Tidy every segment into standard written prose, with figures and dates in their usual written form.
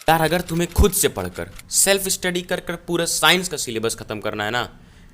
यार अगर तुम्हें खुद से पढ़कर सेल्फ स्टडी कर कर पूरा साइंस का सिलेबस ख़त्म करना है ना,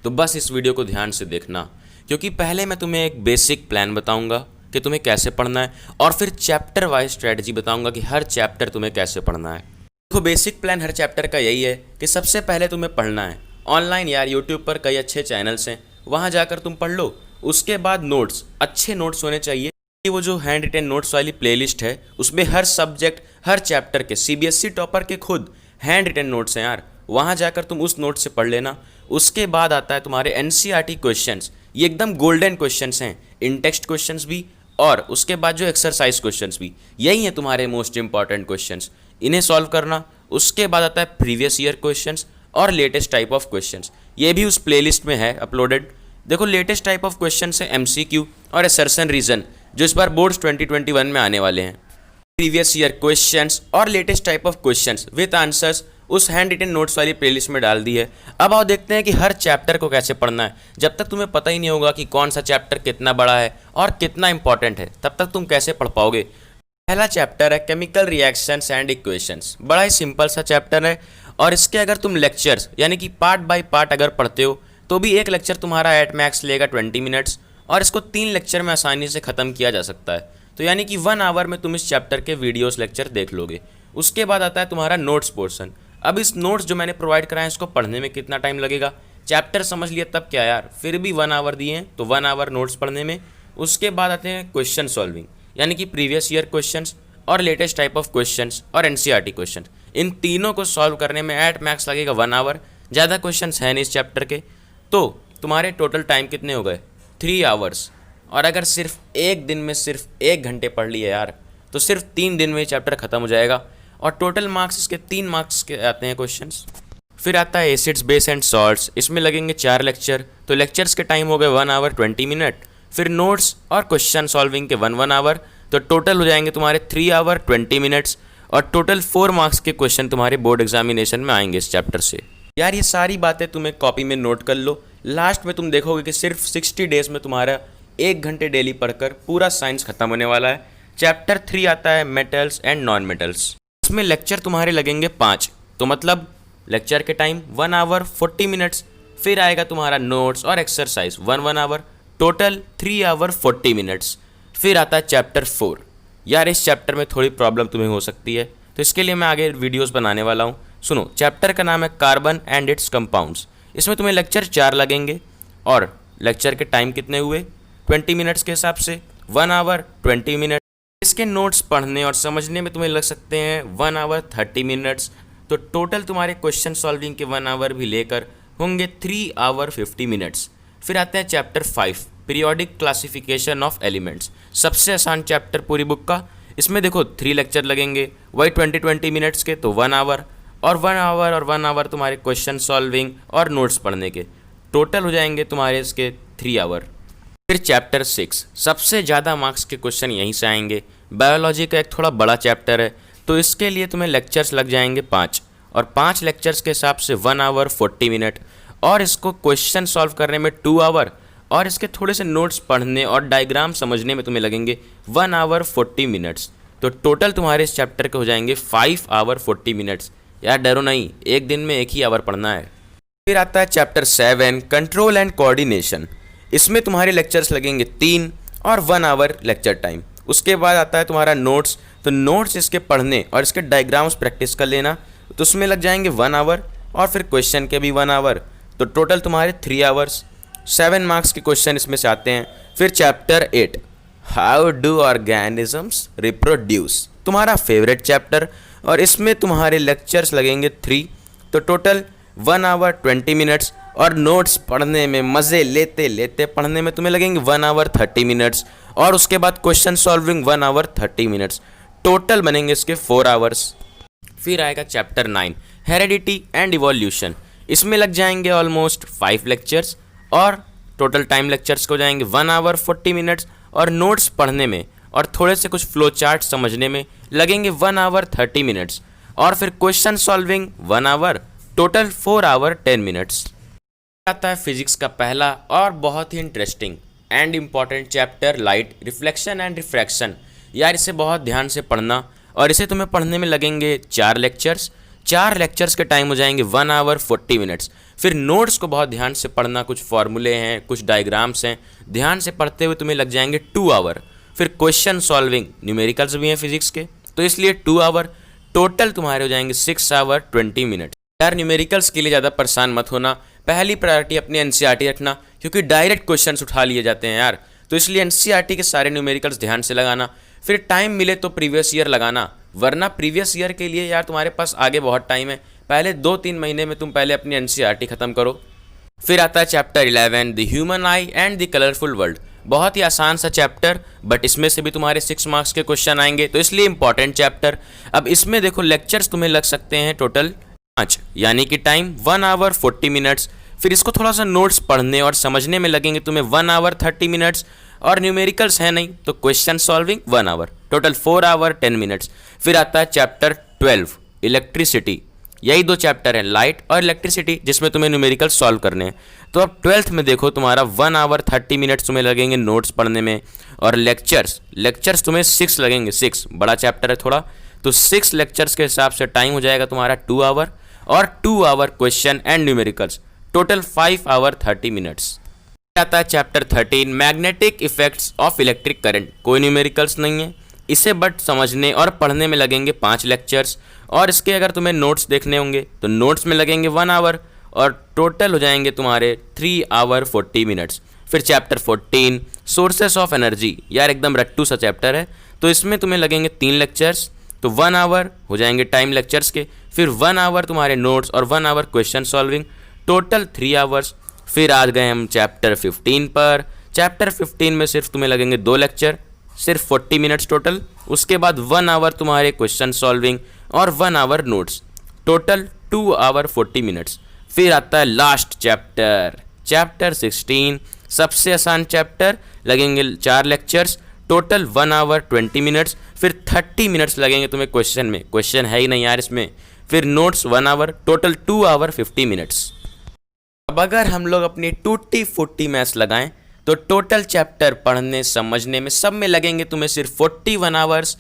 तो बस इस वीडियो को ध्यान से देखना। क्योंकि पहले मैं तुम्हें एक बेसिक प्लान बताऊंगा कि तुम्हें कैसे पढ़ना है, और फिर चैप्टर वाइज स्ट्रेटजी बताऊंगा कि हर चैप्टर तुम्हें कैसे पढ़ना है। देखो, बेसिक प्लान हर चैप्टर का यही है कि सबसे पहले तुम्हें पढ़ना है ऑनलाइन। यार यूट्यूब पर कई अच्छे चैनल्स हैं, वहाँ जाकर तुम पढ़ लो। उसके बाद नोट्स, अच्छे नोट्स होने चाहिए। वो जो हैंड रिटेन नोट्स वाली प्लेलिस्ट है, उसमें हर सब्जेक्ट, हर चैप्टर के सीबीएसई टॉपर के खुद हैंड रिटेन नोट्स हैं यार, वहाँ जाकर तुम उस नोट से पढ़ लेना। उसके बाद आता है तुम्हारे एनसीईआरटी क्वेश्चंस। ये एकदम गोल्डन क्वेश्चंस हैं, इन टेक्स्ट क्वेश्चंस भी, और उसके बाद जो एक्सरसाइज क्वेश्चंस भी, यही हैं तुम्हारे मोस्ट इंपॉर्टेंट क्वेश्चंस। इन्हें सॉल्व करना। उसके बाद आता है प्रीवियस ईयर क्वेश्चंस और लेटेस्ट टाइप ऑफ क्वेश्चंस, ये भी उस प्लेलिस्ट में है अपलोडेड। देखो, लेटेस्ट टाइप ऑफ क्वेश्चन है एमसीक्यू और असर्शन रीजन, जो इस बार बोर्ड्स 2021 में आने वाले हैं। प्रीवियस ईयर क्वेश्चंस और latest type of questions with answers उस हैंड रिटन नोट्स वाली प्लेलिस्ट में डाल दी है। अब आओ देखते हैं कि हर चैप्टर को कैसे पढ़ना है। जब तक तुम्हें पता ही नहीं होगा कि कौन सा चैप्टर कितना बड़ा है और कितना इंपॉर्टेंट है, तब तक तुम कैसे पढ़ पाओगे। पहला चैप्टर है केमिकल रिएक्शंस एंड इक्वेशंस। बड़ा ही सिंपल सा चैप्टर है, और इसके अगर तुम लेक्चर्स यानी कि पार्ट बाय पार्ट अगर पढ़ते हो तो भी एक लेक्चर तुम्हारा एट मैक्स लेगा 20 मिनट्स, और इसको 3 लेक्चर में आसानी से ख़त्म किया जा सकता है। तो यानी कि 1 आवर में तुम इस चैप्टर के वीडियोस लेक्चर देख लोगे। उसके बाद आता है तुम्हारा नोट्स पोर्शन। अब इस नोट्स जो मैंने प्रोवाइड कराए हैं, इसको पढ़ने में कितना टाइम लगेगा। चैप्टर समझ लिया तब क्या यार, फिर भी 1 आवर दिए हैं, तो 1 आवर नोट्स पढ़ने में। उसके बाद आते हैं क्वेश्चन सॉल्विंग, यानी कि प्रीवियस ईयर क्वेश्चंस और लेटेस्ट टाइप ऑफ क्वेश्चंस और एनसीईआरटी क्वेश्चन। इन तीनों को सॉल्व करने में एट मैक्स लगेगा 1 आवर। ज़्यादा क्वेश्चंस हैं नहीं इस चैप्टर के, तो तुम्हारे टोटल टाइम कितने हो गए, 3 आवर्स। और अगर सिर्फ एक दिन में सिर्फ 1 घंटे पढ़ लिए यार, तो सिर्फ 3 दिन में ये चैप्टर खत्म हो जाएगा। और टोटल मार्क्स इसके 3 मार्क्स के आते हैं क्वेश्चंस। फिर आता है एसिड्स, बेस एंड सॉल्ट्स। इसमें लगेंगे 4 लेक्चर, तो लेक्चर्स के टाइम हो गए 1 आवर 20 मिनट। फिर नोट्स और क्वेश्चन सॉल्विंग के 1 आवर, तो टोटल हो जाएंगे तुम्हारे 3 आवर 20 मिनट्स। और टोटल 4 मार्क्स के क्वेश्चन तुम्हारे बोर्ड एग्जामिनेशन में आएंगे इस चैप्टर से। यार ये सारी बातें तुम्हें कॉपी में नोट कर लो। लास्ट में तुम देखोगे कि सिर्फ 60 डेज में तुम्हारा 1 घंटे डेली पढ़कर पूरा साइंस खत्म होने वाला है। चैप्टर 3 आता है मेटल्स एंड नॉन मेटल्स। इसमें लेक्चर तुम्हारे लगेंगे 5, तो मतलब लेक्चर के टाइम 1 आवर 40 मिनट्स। फिर आएगा तुम्हारा नोट्स और exercise 1 hour, total 3 hour 40 minutes. फिर आता है चैप्टर 4। यार इस चैप्टर में थोड़ी प्रॉब्लम तुम्हें हो सकती है, तो इसके लिए मैं आगे वीडियोस बनाने वाला हूँ। सुनो, चैप्टर का नाम है कार्बन एंड इट्स कंपाउंड्स। इसमें तुम्हें लेक्चर 4 लगेंगे, और लेक्चर के टाइम कितने हुए 20 मिनट्स के हिसाब से 1 आवर 20 मिनट। इसके नोट्स पढ़ने और समझने में तुम्हें लग सकते हैं 1 आवर 30 मिनट्स। तो टोटल तुम्हारे क्वेश्चन सॉल्विंग के 1 आवर भी लेकर होंगे 3 आवर 50 मिनट्स। फिर आते हैं chapter 5, periodic classification of elements. सबसे आसान चैप्टर पूरी बुक का। इसमें देखो 3 लेक्चर लगेंगे, वही 20 मिनट्स के, तो 1 आवर और 1 आवर और 1 आवर तुम्हारे क्वेश्चन सॉल्विंग और नोट्स पढ़ने के। टोटल हो जाएंगे तुम्हारे इसके 3 आवर। फिर चैप्टर 6, सबसे ज़्यादा मार्क्स के क्वेश्चन यहीं से आएंगे। बायोलॉजी का एक थोड़ा बड़ा चैप्टर है, तो इसके लिए तुम्हें लेक्चर्स लग जाएंगे 5, और 5 लेक्चर्स के हिसाब से 1 आवर 40 मिनट। और इसको क्वेश्चन सॉल्व करने में 2 आवर, और इसके थोड़े से नोट्स पढ़ने और डायग्राम समझने में तुम्हें लगेंगे 1 आवर 40 मिनट्स। तो टोटल तुम्हारे इस चैप्टर के हो जाएंगे 5 आवर 40 मिनट्स। यार डरो नहीं, एक दिन में 1 ही आवर पढ़ना है। फिर आता है चैप्टर 7, कंट्रोल एंड कोऑर्डिनेशन। इसमें तुम्हारे लेक्चर्स लगेंगे 3 और 1 आवर लेक्चर टाइम। उसके बाद आता है तुम्हारा नोट्स, तो नोट्स इसके पढ़ने और इसके डायग्राम्स प्रैक्टिस कर लेना, तो उसमें लग जाएंगे 1 आवर, और फिर क्वेश्चन के भी 1 आवर। तो टोटल तुम्हारे 3 आवर्स। 7 मार्क्स के क्वेश्चन इसमें से आते हैं। फिर chapter 8, how do organisms reproduce, तुम्हारा फेवरेट चैप्टर, और इसमें तुम्हारे लेक्चर्स लगेंगे 3, तो टोटल 1 आवर 20 मिनट्स। और नोट्स पढ़ने में मज़े लेते लेते पढ़ने में तुम्हें लगेंगे 1 आवर 30 मिनट्स, और उसके बाद question solving 1 hour 30 minutes. Total बनेंगे इसके 4 आवर्स। फिर आएगा चैप्टर 9, हेरेडिटी एंड इवोल्यूशन। इसमें लग जाएंगे ऑलमोस्ट 5 लेक्चर्स, और टोटल टाइम लेक्चर्स को जाएंगे 1 आवर 40 मिनट्स, और नोट्स पढ़ने में और थोड़े से कुछ फ्लो चार्ट समझने में लगेंगे 1 आवर 30 मिनट्स। और फिर question solving 1 hour, total 4 hour 10 minutes. आता है फिजिक्स का पहला और बहुत ही interesting and important chapter, light, reflection and refraction. यार इसे बहुत ध्यान से पढ़ना। और इसे तुम्हें पढ़ने में लगेंगे 4 लेक्चर्स। 4 लेक्चर्स के टाइम हो जाएंगे 1 आवर 40 मिनट्स। फिर नोट्स को बहुत ध्यान से पढ़ना, कुछ फॉर्मूले हैं, कुछ डायग्राम्स हैं, ध्यान से पढ़ते हुए तुम्हें लग जाएंगे 2 आवर। फिर क्वेश्चन सॉल्विंग, न्यूमेरिकल्स भी हैं फिजिक्स के, तो इसलिए 2 आवर। टोटल तुम्हारे हो जाएंगे 6 आवर 20 मिनट। यार न्यूमेरिकल्स के लिए ज़्यादा परेशान मत होना, पहली प्रायोरिटी अपनी एनसीईआरटी रखना, क्योंकि डायरेक्ट क्वेश्चंस उठा लिए जाते हैं यार, तो इसलिए एनसीईआरटी के सारे न्यूमेरिकल्स ध्यान से लगाना। फिर टाइम मिले तो प्रीवियस ईयर लगाना, वरना प्रीवियस ईयर के लिए यार तुम्हारे पास आगे बहुत टाइम है। पहले 2-3 महीने में तुम पहले अपनी एनसीईआरटी खत्म करो। फिर आता है chapter 11 the human I and the colourful world. बहुत ही आसान सा चैप्टर, बट इसमें से भी तुम्हारे 6 मार्क्स के क्वेश्चन आएंगे, तो इसलिए इंपॉर्टेंट चैप्टर। अब इसमें देखो लेक्चर्स तुम्हें लग सकते हैं टोटल 5, यानी कि टाइम 1 आवर 40 मिनट्स। फिर इसको थोड़ा सा नोट्स पढ़ने और समझने में लगेंगे तुम्हें 1 आवर 30 मिनट्स, और न्यूमेरिकल्स है नहीं तो question solving 1 hour, total 4 hour 10 minutes. फिर आता है चैप्टर 12 इलेक्ट्रिसिटी। यही 2 चैप्टर हैं, लाइट और इलेक्ट्रिसिटी, जिसमें तुम्हें न्यूमेरिकल सॉल्व करने हैं। तो अब 12th में देखो तुम्हारा 1 आवर 30 मिनट्स तुम्हें लगेंगे नोट्स पढ़ने में, और लेक्चर्स तुम्हें 6 लगेंगे। 6 बड़ा चैप्टर है थोड़ा, तो 6 लेक्चर्स के हिसाब से टाइम हो जाएगा तुम्हारा 2 आवर, और 2 hour question and numericals, total 5 hour 30 minutes. आता है chapter 13 magnetic effects of electric current. कोई न्यूमेरिकल्स नहीं है इसे, बट समझने और पढ़ने में लगेंगे 5 लेक्चर्स, और इसके अगर तुम्हें नोट्स देखने होंगे तो नोट्स में लगेंगे 1 आवर, और टोटल हो जाएंगे तुम्हारे 3 आवर 40 मिनट्स। फिर चैप्टर 14 सोर्सेस ऑफ एनर्जी, यार एकदम रट्टू सा चैप्टर है, तो इसमें तुम्हें लगेंगे 3 लेक्चर्स, तो 1 आवर हो जाएंगे टाइम लेक्चर्स के, फिर 1 आवर तुम्हारे नोट्स और 1 hour question solving, total 3 hours. फिर आज गए हम चैप्टर 15 पर। चैप्टर 15 में सिर्फ तुम्हें लगेंगे 2 लेक्चर, सिर्फ 40 मिनट्स टोटल, उसके बाद 1 आवर तुम्हारे क्वेश्चन सॉल्विंग और 1 hour notes, total 2 hour 40 minutes. फिर आता है लास्ट चैप्टर 16, सबसे आसान चैप्टर, लगेंगे 4 लेक्चर्स, टोटल 1 आवर 20 मिनट्स। फिर 30 मिनट्स लगेंगे तुम्हें क्वेश्चन में, क्वेश्चन है ही नहीं यार इसमें। फिर notes 1 hour, total 2 hour 50 minutes. अब अगर हम लोग अपनी टूटी फूटी मैथ्स लगाएं तो टोटल चैप्टर पढ़ने समझने में सब में लगेंगे तुम्हें सिर्फ 41 आवर्स,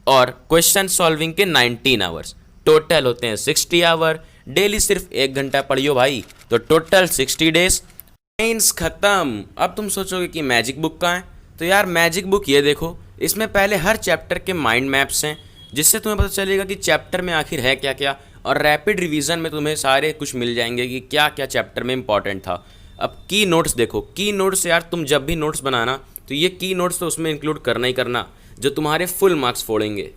और क्वेश्चन सॉल्विंग के 19 आवर्स, टोटल होते हैं 60 आवर। डेली सिर्फ 1 घंटा पढ़ियो भाई, तो टोटल 60 डेज। साइंस खत्म। अब तुम सोचोगे कि मैजिक बुक कहाँ है, तो यार मैजिक बुक ये देखो, इसमें पहले हर चैप्टर के माइंड मैप्स हैं, जिससे तुम्हें पता चलेगा कि चैप्टर में आखिर है क्या क्या, और रैपिड रिवीजन में तुम्हें सारे कुछ मिल जाएंगे कि क्या क्या चैप्टर में इंपॉर्टेंट था। अब की नोट्स देखो, की नोट्स यार तुम जब भी नोट्स बनाना तो ये की नोट्स तो उसमें इंक्लूड करना ही करना, जो तुम्हारे फुल मार्क्स फोड़ेंगे।